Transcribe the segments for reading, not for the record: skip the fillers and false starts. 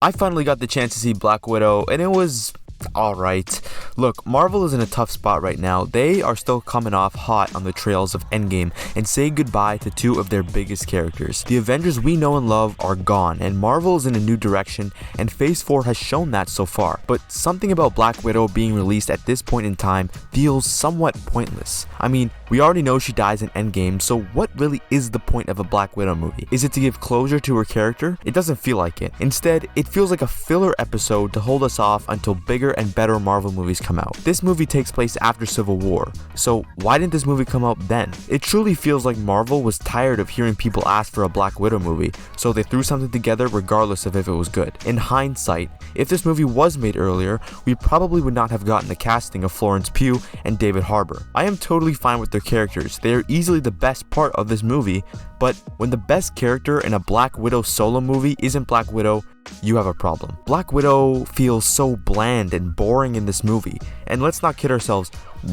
I finally got the chance to see Black Widow, and it was alright. Look, Marvel is in a tough spot right now. They are still coming off hot on the trails of Endgame and saying goodbye to two of their biggest characters. The Avengers we know and love are gone, and Marvel is in a new direction, and Phase 4 has shown that so far. But something about Black Widow being released at this point in time feels somewhat pointless. I mean, we already know she dies in Endgame, so what really is the point of a Black Widow movie? Is it to give closure to her character? It doesn't feel like it. Instead, it feels like a filler episode to hold us off until bigger and better Marvel movies come out. This movie takes place after Civil War, so why didn't this movie come out then? It truly feels like Marvel was tired of hearing people ask for a Black Widow movie, so they threw something together regardless of if it was good. In hindsight, if this movie was made earlier, we probably would not have gotten the casting of Florence Pugh and David Harbour. I am totally fine with their characters. They are easily the best part of this movie, but when the best character in a Black Widow solo movie isn't Black Widow, you have a problem. Black Widow feels so bland and boring in this movie, and let's not kid ourselves,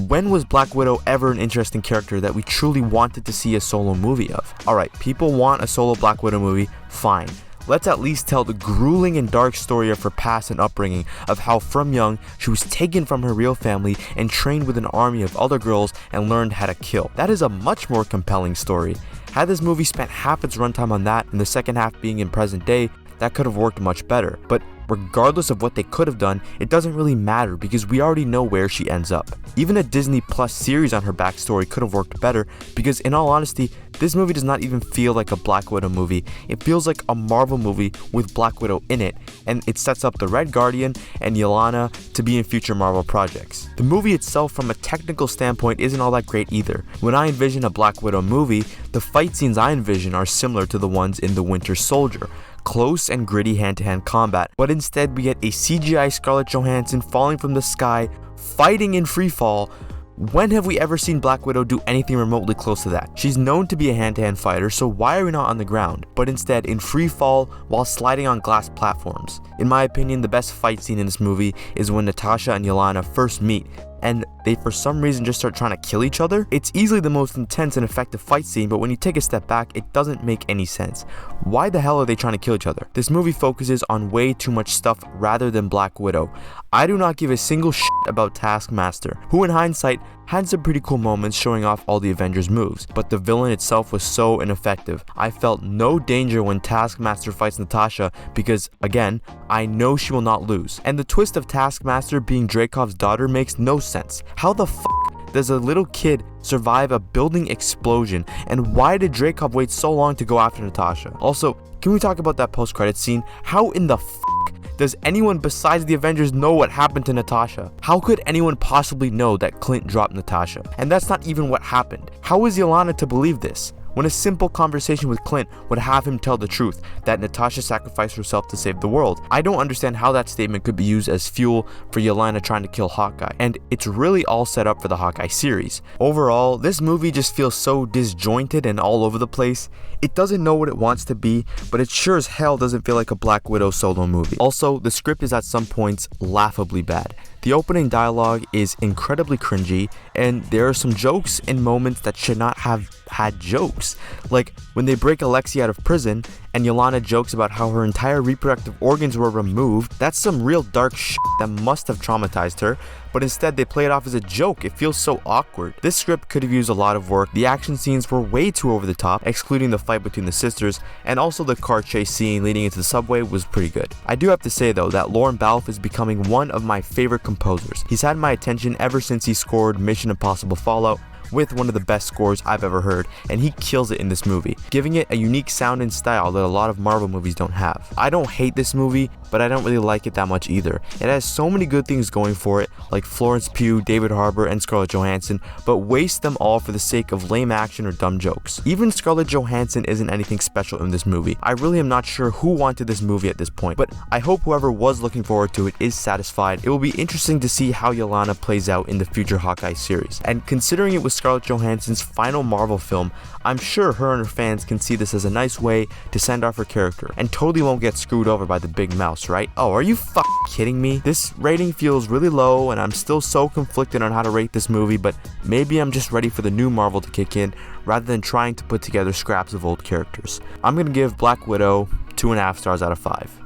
when was Black Widow ever an interesting character that we truly wanted to see a solo movie of? Alright, people want a solo Black Widow movie, fine. Let's at least tell the grueling and dark story of her past and upbringing, of how from young she was taken from her real family and trained with an army of other girls and learned how to kill. That is a much more compelling story. Had this movie spent half its runtime on that and the second half being in present day, that could have worked much better. But regardless of what they could have done, it doesn't really matter because we already know where she ends up. Even a Disney Plus series on her backstory could have worked better because, in all honesty, this movie does not even feel like a Black Widow movie. It feels like a Marvel movie with Black Widow in it, and it sets up the Red Guardian and Yelena to be in future Marvel projects. The movie itself, from a technical standpoint, isn't all that great either. When I envision a Black Widow movie, the fight scenes I envision are similar to the ones in The Winter Soldier. Close and gritty hand-to-hand combat, but instead we get a CGI Scarlett Johansson falling from the sky, fighting in free fall. When have we ever seen Black Widow do anything remotely close to that? She's known to be a hand-to-hand fighter, so why are we not on the ground, but instead in free fall while sliding on glass platforms? In my opinion, the best fight scene in this movie is when Natasha and Yelena first meet, and they for some reason just start trying to kill each other. It's easily the most intense and effective fight scene, but when you take a step back, it doesn't make any sense. Why the hell are they trying to kill each other? This movie focuses on way too much stuff rather than Black Widow. I do not give a single shit about Taskmaster, who in hindsight had some pretty cool moments showing off all the Avengers moves, but the villain itself was so ineffective. I felt no danger when Taskmaster fights Natasha because, again, I know she will not lose. And the twist of Taskmaster being Dreykov's daughter makes no sense. How the fuck does a little kid survive a building explosion, and why did Dreykov wait so long to go after Natasha? Also, can we talk about that post-credits scene? How in the fuck does anyone besides the Avengers know what happened to Natasha? How could anyone possibly know that Clint dropped Natasha? And that's not even what happened. How is Yelena to believe this, when a simple conversation with Clint would have him tell the truth, that Natasha sacrificed herself to save the world? I don't understand how that statement could be used as fuel for Yelena trying to kill Hawkeye, and it's really all set up for the Hawkeye series. Overall, this movie just feels so disjointed and all over the place. It doesn't know what it wants to be, but it sure as hell doesn't feel like a Black Widow solo movie. Also, the script is at some points laughably bad. The opening dialogue is incredibly cringy, and there are some jokes and moments that should not have had jokes. Like when they break Alexei out of prison and Yelena jokes about how her entire reproductive organs were removed. That's some real dark shit that must have traumatized her, but instead they play it off as a joke. It feels so awkward. This script could have used a lot of work. The action scenes were way too over the top, excluding the fight between the sisters, and also the car chase scene leading into the subway was pretty good. I do have to say though that Lorne Balfe is becoming one of my favorite composers. He's had my attention ever since he scored Mission Impossible Fallout, with one of the best scores I've ever heard, and he kills it in this movie, giving it a unique sound and style that a lot of Marvel movies don't have. I don't hate this movie, but I don't really like it that much either. It has so many good things going for it, like Florence Pugh, David Harbour, and Scarlett Johansson, but wastes them all for the sake of lame action or dumb jokes. Even Scarlett Johansson isn't anything special in this movie. I really am not sure who wanted this movie at this point, but I hope whoever was looking forward to it is satisfied. It will be interesting to see how Yelena plays out in the future Hawkeye series, and considering it was Scarlett Johansson's final Marvel film, I'm sure her and her fans can see this as a nice way to send off her character, and totally won't get screwed over by the big mouse, right? Oh, are you kidding me? This rating feels really low, and I'm still so conflicted on how to rate this movie, but maybe I'm just ready for the new Marvel to kick in, rather than trying to put together scraps of old characters. I'm gonna give Black Widow 2.5 stars out of 5.